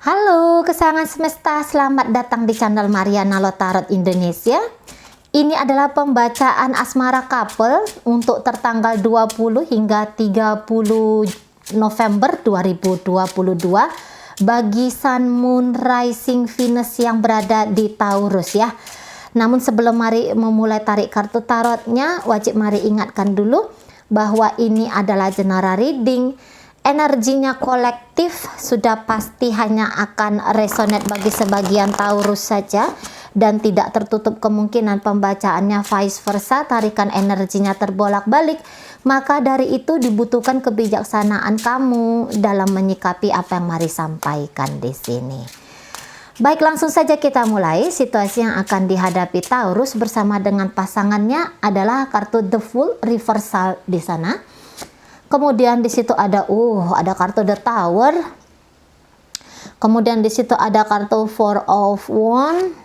Halo kesayangan semesta, selamat datang di channel Mariana Lotarot Indonesia. Ini adalah pembacaan asmara couple untuk tertanggal 20 hingga 30 November 2022 bagi Sun, Moon, Rising, Venus yang berada di Taurus ya. Namun sebelum mari memulai tarik kartu tarotnya, wajib mari ingatkan dulu bahwa ini adalah general reading. Energinya kolektif sudah pasti hanya akan resonate bagi sebagian Taurus saja dan tidak tertutup kemungkinan pembacaannya vice versa, tarikan energinya terbolak-balik. Maka dari itu dibutuhkan kebijaksanaan kamu dalam menyikapi apa yang mari sampaikan di sini. Baik, langsung saja kita mulai. Situasi yang akan dihadapi Taurus bersama dengan pasangannya adalah kartu The Fool reversal di sana. Kemudian di situ ada kartu The Tower. Kemudian di situ ada kartu Four of Wands.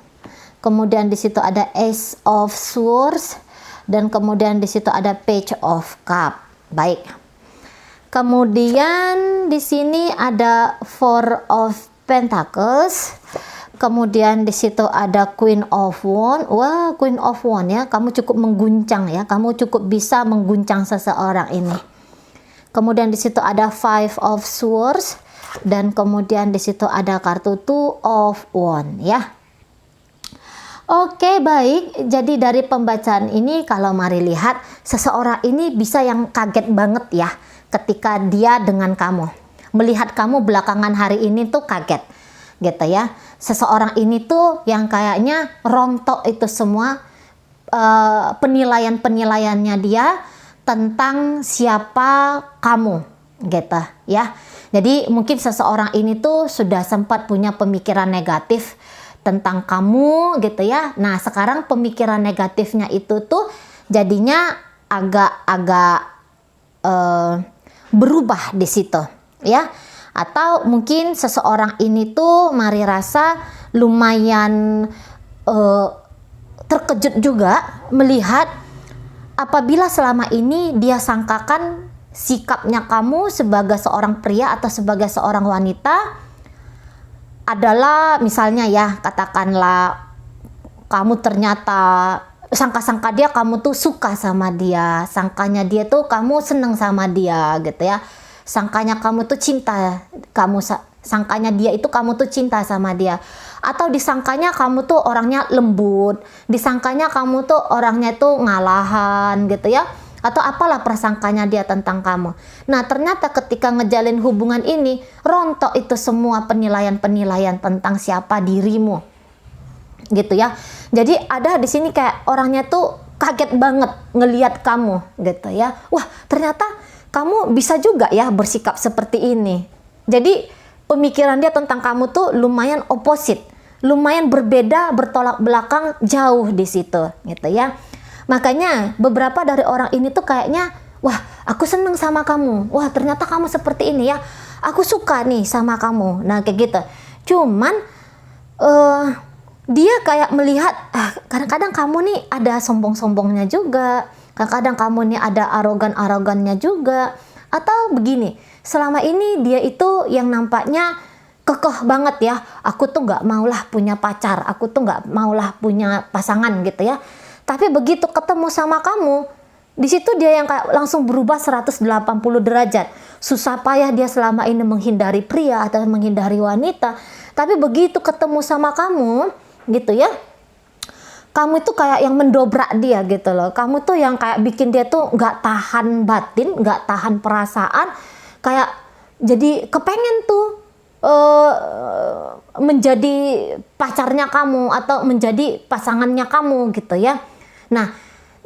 Kemudian di situ ada Ace of Swords dan kemudian di situ ada Page of Cup. Baik. Kemudian di sini ada Four of Pentacles. Kemudian di situ ada Queen of Wands. Wah, Queen of Wands ya, kamu cukup mengguncang ya. Kamu cukup bisa mengguncang seseorang ini. Kemudian di situ ada Five of Swords dan kemudian di situ ada kartu Two of Wands ya. Oke, baik. Jadi dari pembacaan ini kalau mari lihat seseorang ini bisa yang kaget banget ya ketika dia dengan kamu. Melihat kamu belakangan hari ini tuh kaget. Gitu ya. Seseorang ini tuh yang kayaknya rontok itu semua penilaian-penilaiannya dia tentang siapa kamu gitu ya. Jadi mungkin seseorang ini tuh sudah sempat punya pemikiran negatif tentang kamu gitu ya. Nah, sekarang pemikiran negatifnya itu tuh jadinya agak-agak berubah di situ ya. Atau mungkin seseorang ini tuh mari rasa lumayan terkejut juga melihat apabila selama ini dia sangkakan sikapnya kamu sebagai seorang pria atau sebagai seorang wanita adalah misalnya ya, katakanlah kamu ternyata sangka-sangka dia kamu tuh suka sama dia, sangkanya dia tuh kamu seneng sama dia gitu ya, sangkanya kamu tuh cinta, sangkanya dia itu kamu tuh cinta sama dia. Atau disangkanya kamu tuh orangnya lembut, disangkanya kamu tuh orangnya tuh ngalahan gitu ya, atau apalah persangkanya dia tentang kamu. Nah, ternyata ketika ngejalin hubungan ini rontok itu semua penilaian-penilaian tentang siapa dirimu gitu ya. Jadi ada di sini kayak orangnya tuh kaget banget ngelihat kamu gitu ya. Wah, ternyata kamu bisa juga ya bersikap seperti ini. Jadi pemikiran dia tentang kamu tuh lumayan opposite, lumayan berbeda, bertolak belakang jauh di situ gitu ya. Makanya beberapa dari orang ini tuh kayaknya, wah aku seneng sama kamu, wah ternyata kamu seperti ini ya, aku suka nih sama kamu. Nah kayak gitu. Cuman dia kayak melihat kadang-kadang kamu nih ada sombong-sombongnya juga, kadang-kadang kamu nih ada arogan-arogannya juga. Atau begini, selama ini dia itu yang nampaknya kekeh banget ya, aku tuh nggak maulah punya pacar, aku tuh nggak maulah punya pasangan gitu ya. Tapi begitu ketemu sama kamu, di situ dia yang kayak langsung berubah 180 derajat. Susah payah dia selama ini menghindari pria atau menghindari wanita, tapi begitu ketemu sama kamu gitu ya, kamu itu kayak yang mendobrak dia gitu loh. Kamu tuh yang kayak bikin dia tuh nggak tahan batin, nggak tahan perasaan, kayak jadi kepengen tuh menjadi pacarnya kamu atau menjadi pasangannya kamu gitu ya. Nah,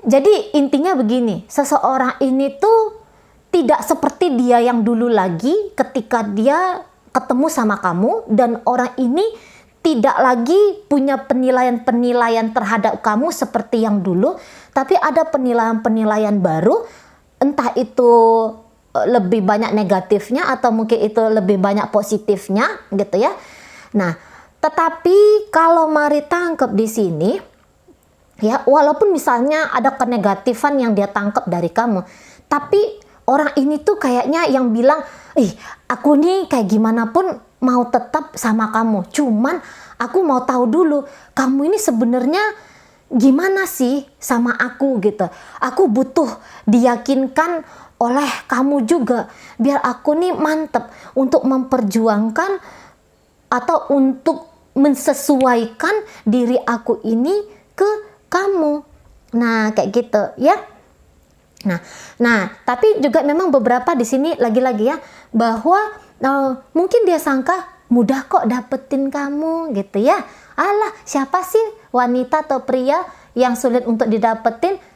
jadi intinya begini, seseorang ini tuh tidak seperti dia yang dulu lagi ketika dia ketemu sama kamu, dan orang ini tidak lagi punya penilaian-penilaian terhadap kamu seperti yang dulu, tapi ada penilaian-penilaian baru, entah itu lebih banyak negatifnya atau mungkin itu lebih banyak positifnya gitu ya. Nah, tetapi kalau mari tangkap di sini ya, walaupun misalnya ada kenegatifan yang dia tangkap dari kamu, tapi orang ini tuh kayaknya yang bilang, aku nih kayak gimana pun mau tetap sama kamu. Cuman aku mau tahu dulu, kamu ini sebenarnya gimana sih sama aku gitu. Aku butuh diyakinkan oleh kamu juga, biar aku nih mantep untuk memperjuangkan atau untuk mensesuaikan diri aku ini ke kamu. Nah, kayak gitu ya. Nah, tapi juga memang beberapa di sini lagi-lagi ya, bahwa mungkin dia sangka mudah kok dapetin kamu gitu ya. Alah, siapa sih wanita atau pria yang sulit untuk didapetin?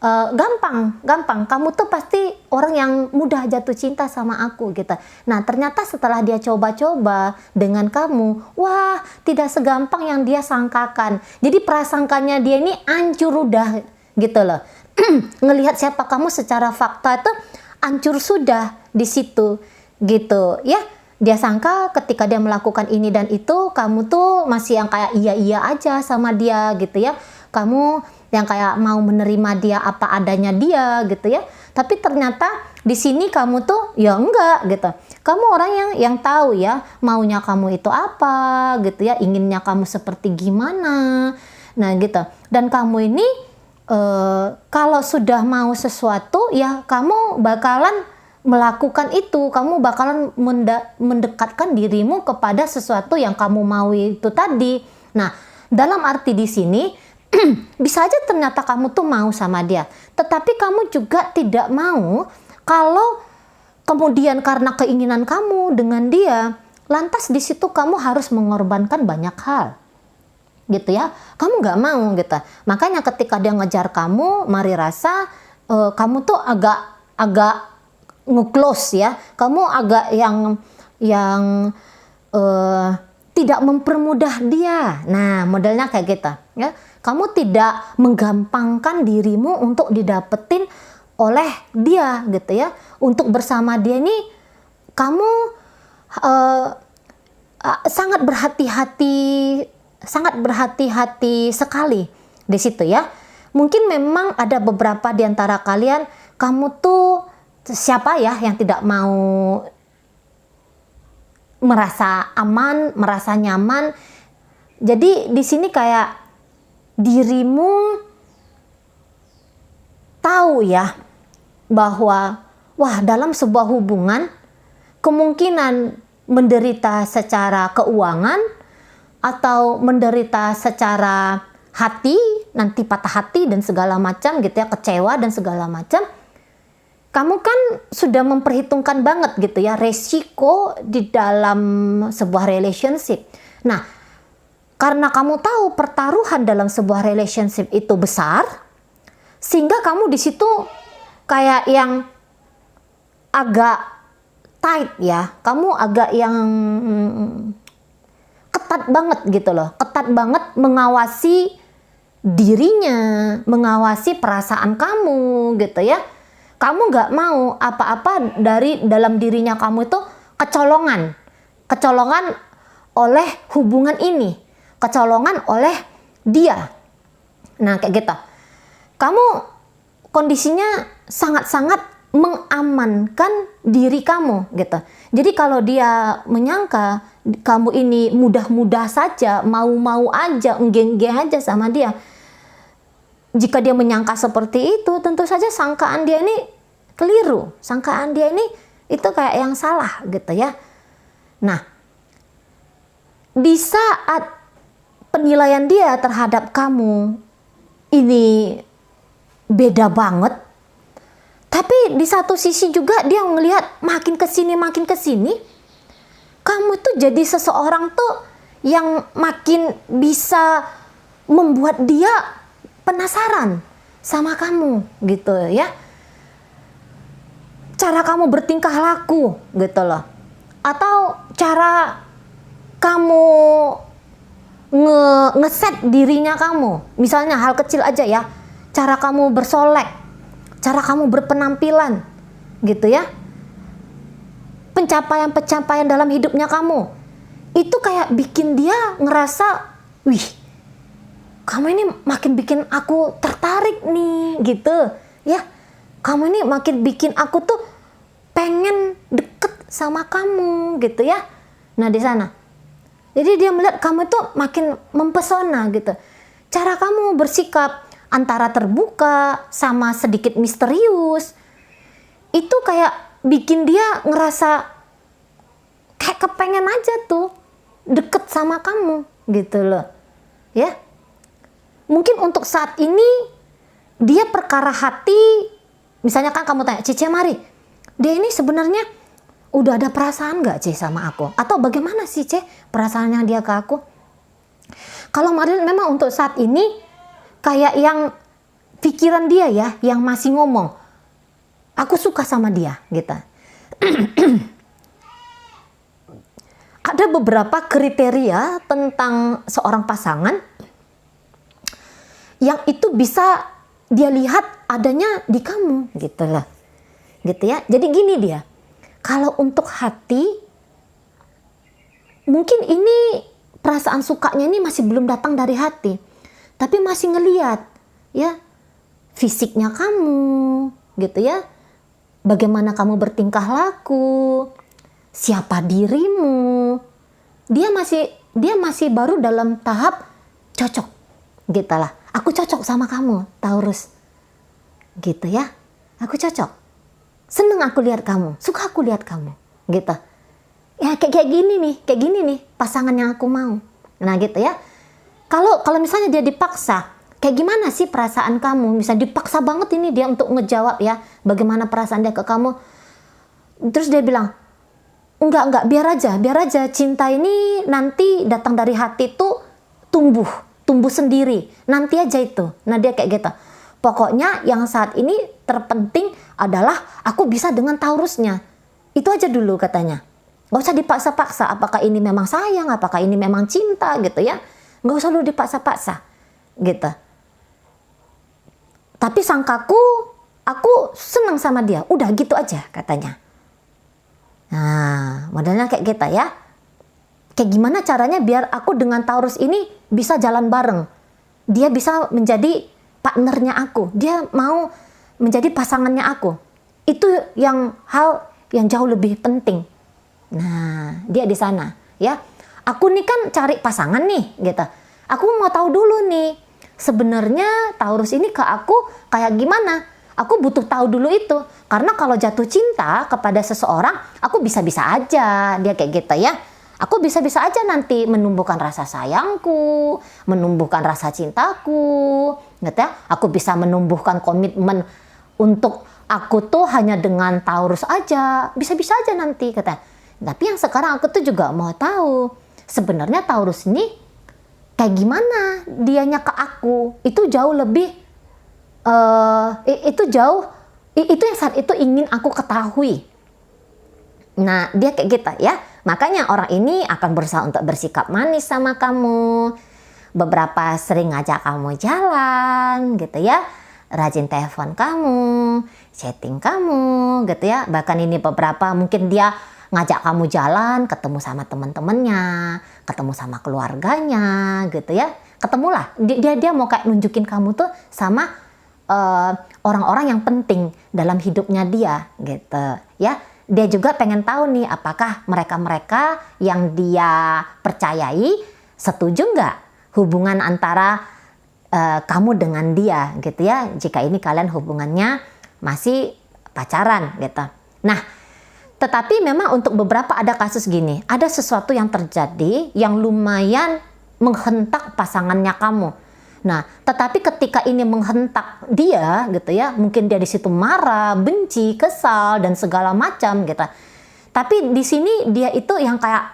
Gampang. Kamu tuh pasti orang yang mudah jatuh cinta sama aku gitu. Nah, ternyata setelah dia coba-coba dengan kamu, wah, tidak segampang yang dia sangkakan. Jadi prasangkanya dia ini hancur udah gitu loh. Ngelihat siapa kamu secara fakta itu hancur sudah di situ gitu ya. Dia sangka ketika dia melakukan ini dan itu, kamu tuh masih yang kayak iya-iya aja sama dia gitu ya. Kamu yang kayak mau menerima dia apa adanya dia gitu ya. Tapi ternyata di sini kamu tuh ya enggak gitu. Kamu orang yang tahu ya maunya kamu itu apa gitu ya, inginnya kamu seperti gimana. Nah gitu. Dan kamu ini kalau sudah mau sesuatu ya kamu bakalan melakukan itu, kamu bakalan mendekatkan dirimu kepada sesuatu yang kamu mau itu tadi. Nah, dalam arti di sini bisa aja ternyata kamu tuh mau sama dia, tetapi kamu juga tidak mau kalau kemudian karena keinginan kamu dengan dia, lantas di situ kamu harus mengorbankan banyak hal. Gitu ya, kamu nggak mau gitu. Makanya ketika dia ngejar kamu, mari rasa kamu tuh agak nge-close ya, kamu agak yang tidak mempermudah dia. Nah, modelnya kayak gitu ya. Kamu tidak menggampangkan dirimu untuk didapetin oleh dia gitu ya. Untuk bersama dia ini kamu sangat berhati-hati sekali di situ ya. Mungkin memang ada beberapa di antara kalian, kamu tuh siapa ya yang tidak mau merasa aman, merasa nyaman. Jadi di sini kayak dirimu tahu ya bahwa wah, dalam sebuah hubungan kemungkinan menderita secara keuangan atau menderita secara hati, nanti patah hati dan segala macam gitu ya, kecewa dan segala macam. Kamu kan sudah memperhitungkan banget gitu ya resiko di dalam sebuah relationship. Nah, karena kamu tahu pertaruhan dalam sebuah relationship itu besar, sehingga kamu di situ kayak yang agak tight ya. Kamu agak yang ketat banget gitu loh. Ketat banget mengawasi dirinya, mengawasi perasaan kamu gitu ya. Kamu nggak mau apa-apa dari dalam dirinya kamu itu kecolongan oleh hubungan ini, kecolongan oleh dia. Nah kayak gitu. Kamu kondisinya sangat-sangat mengamankan diri kamu gitu. Jadi kalau dia menyangka kamu ini mudah-mudah saja, mau-mau aja, enggeng-enggeng aja sama dia, jika dia menyangka seperti itu, tentu saja sangkaan dia ini keliru. Sangkaan dia ini itu kayak yang salah gitu ya. Nah, di saat penilaian dia terhadap kamu ini beda banget, tapi di satu sisi juga dia ngelihat makin kesini, kamu tuh jadi seseorang tuh yang makin bisa membuat dia penasaran sama kamu gitu ya. Cara kamu bertingkah laku gitu loh. Atau cara kamu ngeset dirinya kamu. Misalnya hal kecil aja ya. Cara kamu bersolek, cara kamu berpenampilan gitu ya. Pencapaian-pencapaian dalam hidupnya kamu. Itu kayak bikin dia ngerasa, wih, kamu ini makin bikin aku tertarik nih gitu ya. Kamu ini makin bikin aku tuh pengen deket sama kamu gitu ya. Nah di sana. Jadi dia melihat kamu itu makin mempesona gitu. Cara kamu bersikap antara terbuka sama sedikit misterius. Itu kayak bikin dia ngerasa kayak kepengen aja tuh deket sama kamu gitu loh. Ya. Mungkin untuk saat ini dia perkara hati, misalnya kan kamu tanya, Cice Mari, dia ini sebenarnya udah ada perasaan gak Ce sama aku? Atau bagaimana sih Ce perasaannya dia ke aku? Kalau Marilyn memang untuk saat ini kayak yang pikiran dia ya, yang masih ngomong, aku suka sama dia gitu. Ada beberapa kriteria tentang seorang pasangan yang itu bisa dia lihat adanya di kamu gitu loh. Gitu ya. Jadi gini dia. Kalau untuk hati, mungkin ini perasaan sukanya ini masih belum datang dari hati, tapi masih ngeliat ya fisiknya kamu, gitu ya, bagaimana kamu bertingkah laku, siapa dirimu. Dia masih baru dalam tahap cocok, gitu lah. Aku cocok sama kamu, Taurus, gitu ya. Aku cocok. Seneng aku lihat kamu, suka aku lihat kamu, gitu. Ya kayak gini nih pasangan yang aku mau. Nah gitu ya. Kalau misalnya dia dipaksa, kayak gimana sih perasaan kamu? Misalnya dipaksa banget ini dia untuk ngejawab ya, bagaimana perasaan dia ke kamu. Terus dia bilang, enggak, biar aja cinta ini nanti datang dari hati tuh tumbuh sendiri. Nanti aja itu. Nah dia kayak gitu. Pokoknya yang saat ini terpenting adalah aku bisa dengan Taurusnya. Itu aja dulu katanya. Gak usah dipaksa-paksa. Apakah ini memang sayang, apakah ini memang cinta gitu ya. Gak usah dulu dipaksa-paksa gitu. Tapi sangkaku, aku senang sama dia. Udah gitu aja katanya. Nah modelnya kayak gitu ya. Kayak gimana caranya biar aku dengan Taurus ini bisa jalan bareng. Dia bisa menjadi partnernya aku, dia mau menjadi pasangannya aku. Itu hal yang jauh lebih penting. Nah, dia di sana, ya. Aku nih kan cari pasangan nih, gitu. Aku mau tahu dulu nih, sebenarnya Taurus ini ke aku kayak gimana? Aku butuh tahu dulu itu. Karena kalau jatuh cinta kepada seseorang, aku bisa-bisa aja, dia kayak gitu ya. Aku bisa-bisa aja nanti menumbuhkan rasa sayangku, menumbuhkan rasa cintaku, gitu ya. Aku bisa menumbuhkan komitmen untuk aku tuh hanya dengan Taurus aja, bisa-bisa aja nanti, kata. Tapi yang sekarang aku tuh juga mau tahu, sebenarnya Taurus ini kayak gimana dianya ke aku. Itu jauh lebih, itu yang saat itu ingin aku ketahui. Nah, dia kayak gitu ya. Makanya orang ini akan berusaha untuk bersikap manis sama kamu. Beberapa sering ngajak kamu jalan gitu ya. Rajin telepon kamu, chatting kamu gitu ya. Bahkan ini beberapa mungkin dia ngajak kamu jalan, ketemu sama teman-temannya, ketemu sama keluarganya gitu ya. Ketemulah. Dia mau kayak nunjukin kamu tuh sama orang-orang yang penting dalam hidupnya dia gitu ya. Dia juga pengen tahu nih apakah mereka-mereka yang dia percayai setuju nggak hubungan antara kamu dengan dia gitu ya. Jika ini kalian hubungannya masih pacaran gitu. Nah, tetapi memang untuk beberapa ada kasus gini. Ada sesuatu yang terjadi yang lumayan menghentak pasangannya kamu. Nah, tetapi ketika ini menghentak dia gitu ya, mungkin dia di situ marah, benci, kesal dan segala macam gitu. Tapi di sini dia itu yang kayak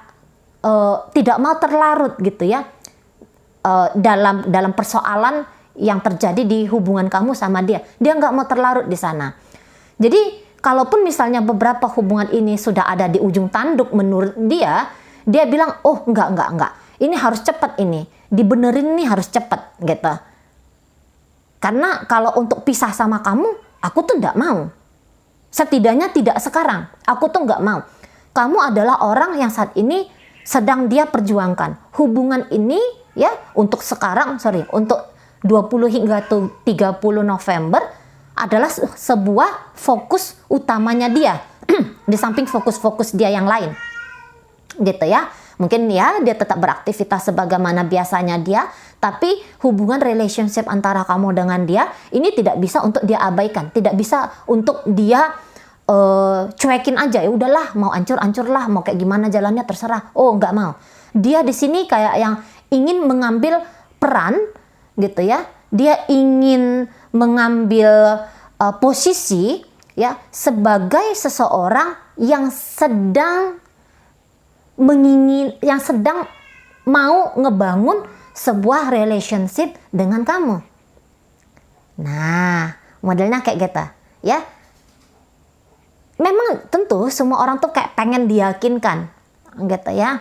tidak mau terlarut gitu ya dalam persoalan yang terjadi di hubungan kamu sama dia. Dia nggak mau terlarut di sana. Jadi kalaupun misalnya beberapa hubungan ini sudah ada di ujung tanduk menurut dia bilang, oh enggak. Ini harus cepat ini. Dibenerin nih harus cepat gitu. Karena kalau untuk pisah sama kamu, aku tuh enggak mau. Setidaknya tidak sekarang. Aku tuh enggak mau. Kamu adalah orang yang saat ini sedang dia perjuangkan. Hubungan ini ya untuk sekarang, untuk 20 hingga 30 November adalah sebuah fokus utamanya dia. Di samping fokus-fokus dia yang lain. gitu ya. Mungkin ya dia tetap beraktivitas sebagaimana biasanya dia, tapi hubungan relationship antara kamu dengan dia ini tidak bisa untuk dia abaikan, tidak bisa untuk dia cuekin aja, ya udahlah, mau ancur-ancur lah, mau kayak gimana jalannya terserah. Oh, nggak mau. Dia di sini kayak yang ingin mengambil peran gitu ya. Dia ingin mengambil posisi ya sebagai seseorang yang sedang mau ngebangun sebuah relationship dengan kamu. Nah, modelnya kayak gitu ya. Memang tentu semua orang tuh kayak pengen diyakinkan gitu ya.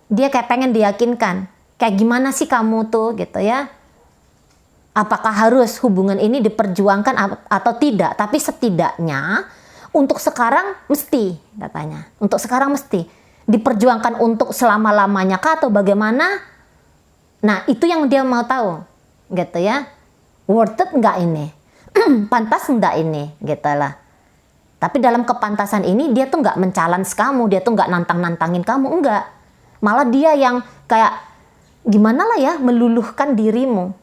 Dia kayak pengen diyakinkan. Kayak gimana sih kamu tuh gitu ya. Apakah harus hubungan ini diperjuangkan atau tidak? Tapi setidaknya untuk sekarang mesti katanya. Untuk sekarang mesti diperjuangkan untuk selama-lamanya kah atau bagaimana? Nah, itu yang dia mau tahu. Gitu ya. Worth it nggak ini? Pantas nggak ini? Gitu lah. Tapi dalam kepantasan ini dia tuh nggak men-challenge kamu, dia tuh nggak nantang-nantangin kamu, enggak. Malah dia yang kayak gimana lah ya meluluhkan dirimu.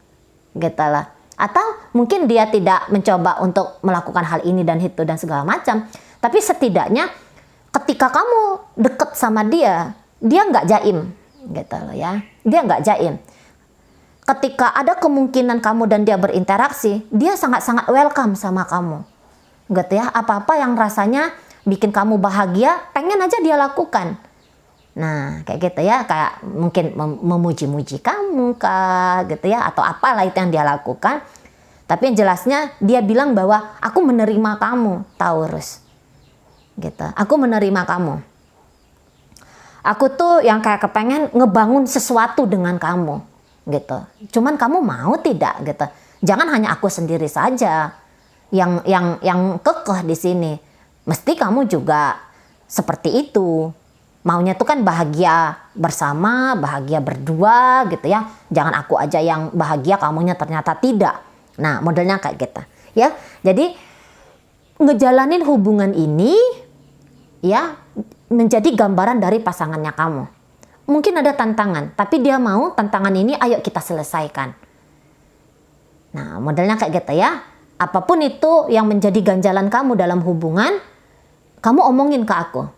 Gitu lah. Atau mungkin dia tidak mencoba untuk melakukan hal ini dan itu dan segala macam. Tapi setidaknya ketika kamu deket sama dia nggak jaim, gitu loh ya. Dia nggak jaim. Ketika ada kemungkinan kamu dan dia berinteraksi, dia sangat-sangat welcome sama kamu, gitu ya. Apa-apa yang rasanya bikin kamu bahagia, pengen aja dia lakukan. Nah, kayak gitu ya, kayak mungkin memuji-muji kamu kah, gitu ya, atau apalah itu yang dia lakukan. Tapi yang jelasnya dia bilang bahwa aku menerima kamu, Taurus. Gitu. Aku menerima kamu. Aku tuh yang kayak kepengen ngebangun sesuatu dengan kamu, gitu. Cuman kamu mau tidak, gitu. Jangan hanya aku sendiri saja yang kekeh di sini. Mesti kamu juga seperti itu. Maunya tuh kan bahagia bersama, bahagia berdua, gitu ya. Jangan aku aja yang bahagia, kamunya ternyata tidak. Nah, modelnya kayak gitu, ya. Jadi ngejalanin hubungan ini ya menjadi gambaran dari pasangannya kamu. Mungkin ada tantangan, tapi dia mau tantangan ini ayo kita selesaikan. Nah, modelnya kayak gitu ya. Apapun itu yang menjadi ganjalan kamu dalam hubungan, kamu omongin ke aku.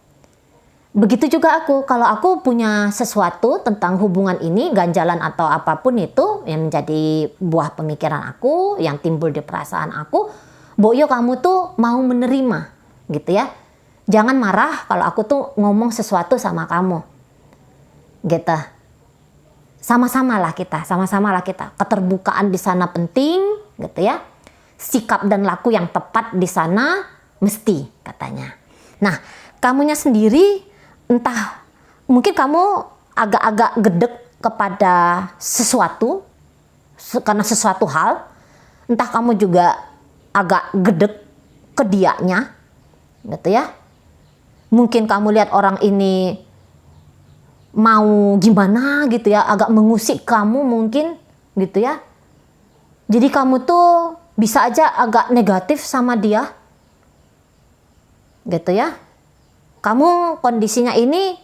Begitu juga aku, kalau aku punya sesuatu tentang hubungan ini, ganjalan atau apapun itu yang menjadi buah pemikiran aku, yang timbul di perasaan aku, Boyo kamu tuh mau menerima, gitu ya. Jangan marah kalau aku tuh ngomong sesuatu sama kamu, gitu. Sama-samalah kita. Keterbukaan di sana penting, gitu ya. Sikap dan laku yang tepat di sana mesti, katanya. Nah, kamunya sendiri entah mungkin kamu agak-agak gedek kepada sesuatu karena sesuatu hal, entah kamu juga agak gedek ke dianya, gitu ya. Mungkin kamu lihat orang ini mau gimana gitu ya, agak mengusik kamu mungkin, gitu ya. Jadi kamu tuh bisa aja agak negatif sama dia, gitu ya. Kamu kondisinya ini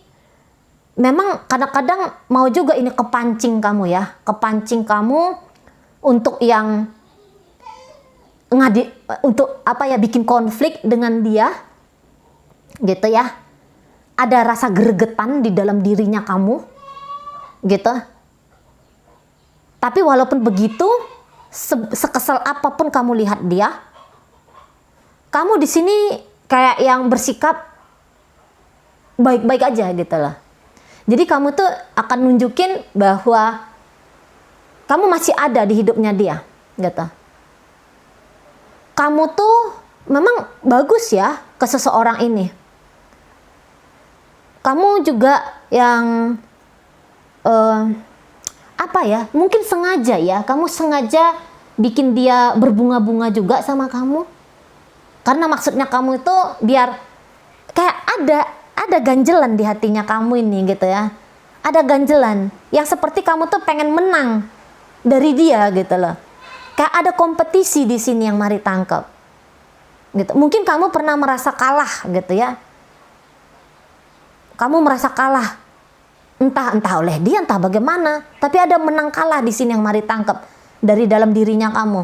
memang kadang-kadang mau juga ini kepancing kamu ya, kepancing kamu untuk yang untuk apa ya, bikin konflik dengan dia, gitu ya. Ada rasa gregetan di dalam dirinya kamu, gitu. Tapi walaupun begitu, sekesal apapun kamu lihat dia, kamu di sini kayak yang bersikap baik-baik aja gitu loh. Jadi kamu tuh akan nunjukin bahwa kamu masih ada di hidupnya dia, gitu. Kamu tuh memang bagus ya ke seseorang ini. Kamu juga yang apa ya, mungkin sengaja ya, kamu sengaja bikin dia berbunga-bunga juga sama kamu. Karena maksudnya kamu itu biar kayak ada ganjelan di hatinya kamu ini, gitu ya. Ada ganjelan yang seperti kamu tuh pengen menang dari dia, gitu loh. Kayak ada kompetisi di sini yang mari tangkap, gitu. Mungkin kamu pernah merasa kalah, gitu ya. kamu merasa kalah. Entah oleh dia, entah bagaimana. Tapi ada menang kalah di sini yang mari tangkap dari dalam dirinya kamu.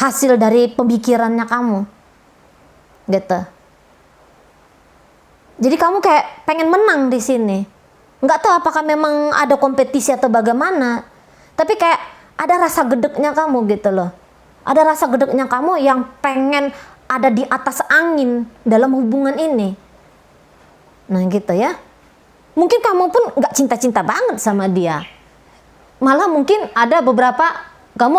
Hasil dari pemikirannya kamu. Gitu. Jadi kamu kayak pengen menang di sini. Nggak tahu apakah memang ada kompetisi atau bagaimana. Tapi kayak ada rasa gedeknya kamu gitu loh. Ada rasa gedeknya kamu yang pengen ada di atas angin dalam hubungan ini. Nah gitu ya. Mungkin kamu pun nggak cinta-cinta banget sama dia. Malah mungkin ada beberapa kamu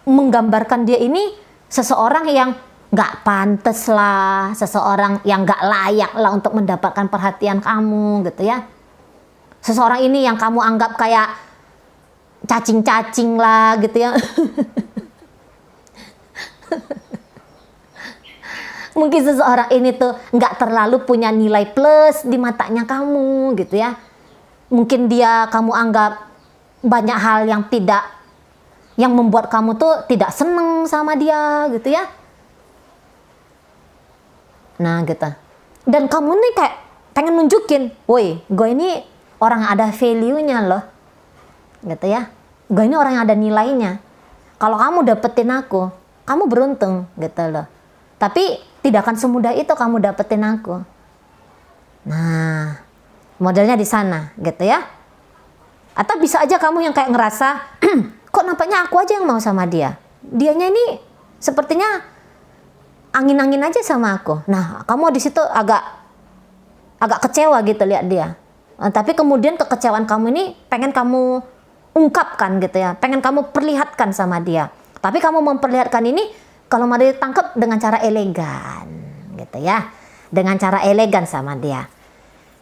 menggambarkan dia ini seseorang yang nggak pantas lah, seseorang yang nggak layak lah untuk mendapatkan perhatian kamu gitu ya. Seseorang ini yang kamu anggap kayak cacing-cacing lah gitu ya. Mungkin seseorang ini tuh nggak terlalu punya nilai plus di matanya kamu gitu ya. Mungkin dia kamu anggap banyak hal yang membuat kamu tuh tidak seneng sama dia gitu ya. Nah gitu. Dan kamu nih kayak pengen nunjukin, woi gue ini orang yang ada value-nya loh. Gitu ya. Gue ini orang yang ada nilainya. Kalau kamu dapetin aku, kamu beruntung gitu loh. Tapi tidak akan semudah itu kamu dapetin aku. Nah, modelnya di sana, gitu ya. Atau bisa aja kamu yang kayak ngerasa, kok nampaknya aku aja yang mau sama dia. Dianya ini sepertinya angin-angin aja sama aku. Nah, kamu di situ agak kecewa gitu lihat dia. Nah, tapi kemudian kekecewaan kamu ini pengen kamu ungkapkan gitu ya. Pengen kamu perlihatkan sama dia. Tapi kamu memperlihatkan ini kalau mau ditangkap dengan cara elegan, gitu ya. Dengan cara elegan sama dia.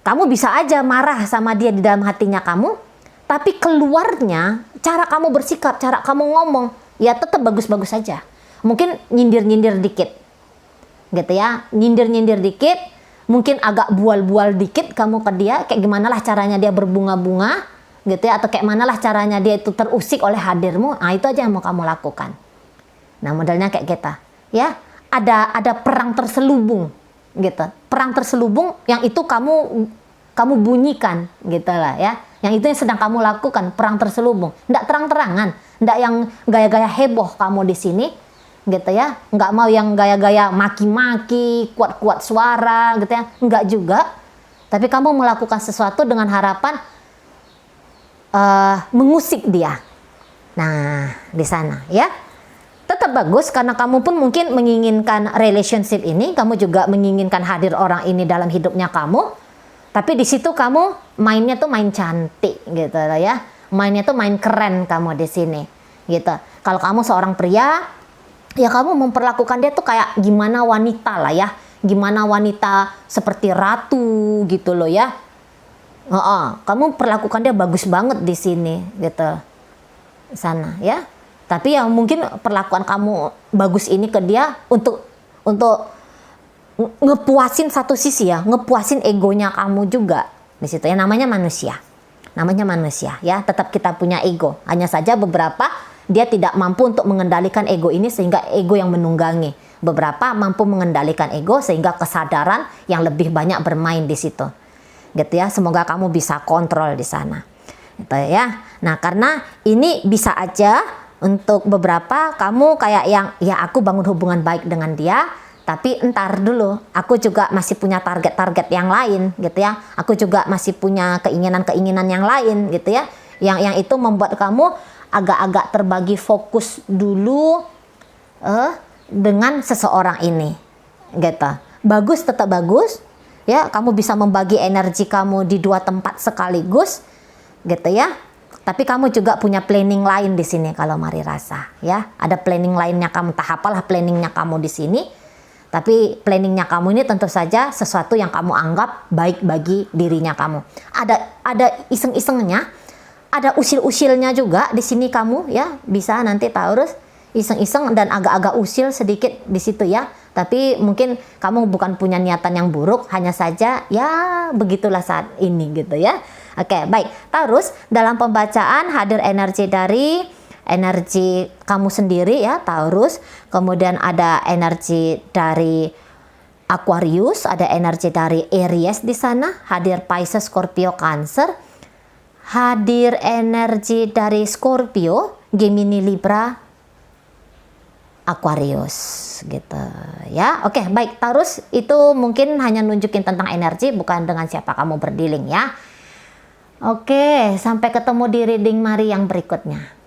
Kamu bisa aja marah sama dia di dalam hatinya kamu, tapi keluarnya, cara kamu bersikap, cara kamu ngomong, ya tetap bagus-bagus saja. Mungkin nyindir-nyindir dikit, gitu ya. Nyindir-nyindir dikit, mungkin agak bual-bual dikit kamu ke dia, kayak gimana lah caranya dia berbunga-bunga, gitu ya. Atau kayak mana lah caranya dia itu terusik oleh hadirmu, nah itu aja yang mau kamu lakukan. Nah modelnya kayak kita ya, ada perang terselubung gitu, perang terselubung yang itu kamu bunyikan gitu lah ya, yang itu yang sedang kamu lakukan, perang terselubung, nggak terang-terangan, nggak yang gaya-gaya heboh kamu di sini gitu ya, nggak mau yang gaya-gaya maki-maki, kuat-kuat suara gitu ya, nggak juga, tapi kamu melakukan sesuatu dengan harapan mengusik dia. Nah di sana ya. Tetap bagus karena kamu pun mungkin menginginkan relationship ini, kamu juga menginginkan hadir orang ini dalam hidupnya kamu. Tapi di situ kamu mainnya tuh main cantik gitu lah ya. Mainnya tuh main keren kamu di sini gitu. Kalau kamu seorang pria, ya kamu memperlakukan dia tuh kayak gimana wanita lah ya. Gimana wanita seperti ratu gitu loh ya. Kamu perlakukan dia bagus banget di sini gitu. Sana ya. Tapi ya mungkin perlakuan kamu bagus ini ke dia untuk ngepuasin satu sisi ya, ngepuasin egonya kamu juga di situ ya, namanya manusia ya, tetap kita punya ego. Hanya saja beberapa dia tidak mampu untuk mengendalikan ego ini sehingga ego yang menunggangi. Beberapa mampu mengendalikan ego sehingga kesadaran yang lebih banyak bermain di situ. Gitu ya, semoga kamu bisa kontrol di sana. Gitu ya. Nah, karena ini bisa aja untuk beberapa kamu kayak yang ya aku bangun hubungan baik dengan dia, tapi entar dulu aku juga masih punya target-target yang lain gitu ya. Aku juga masih punya keinginan-keinginan yang lain gitu ya. Yang itu membuat kamu agak-agak terbagi fokus dulu dengan seseorang ini. Gitu. Bagus, tetap bagus. Ya, kamu bisa membagi energi kamu di 2 tempat sekaligus. Gitu ya. Tapi kamu juga punya planning lain di sini kalau mari rasa ya. Ada planning lainnya kamu, tak apalah planningnya kamu di sini. Tapi planningnya kamu ini tentu saja sesuatu yang kamu anggap baik bagi dirinya kamu. Ada iseng-isengnya, ada usil-usilnya juga di sini kamu ya. Bisa nanti Taurus iseng-iseng dan agak-agak usil sedikit di situ ya. Tapi mungkin kamu bukan punya niatan yang buruk, hanya saja ya begitulah saat ini gitu ya. Oke, baik. Taurus, dalam pembacaan hadir energi dari energi kamu sendiri ya, Taurus. Kemudian ada energi dari Aquarius, ada energi dari Aries di sana, hadir Pisces, Scorpio, Cancer, hadir energi dari Scorpio, Gemini, Libra, Aquarius gitu ya. Oke, baik, Taurus itu mungkin hanya nunjukin tentang energi, bukan dengan siapa kamu berdealing ya. Oke, sampai ketemu di reading Mari yang berikutnya.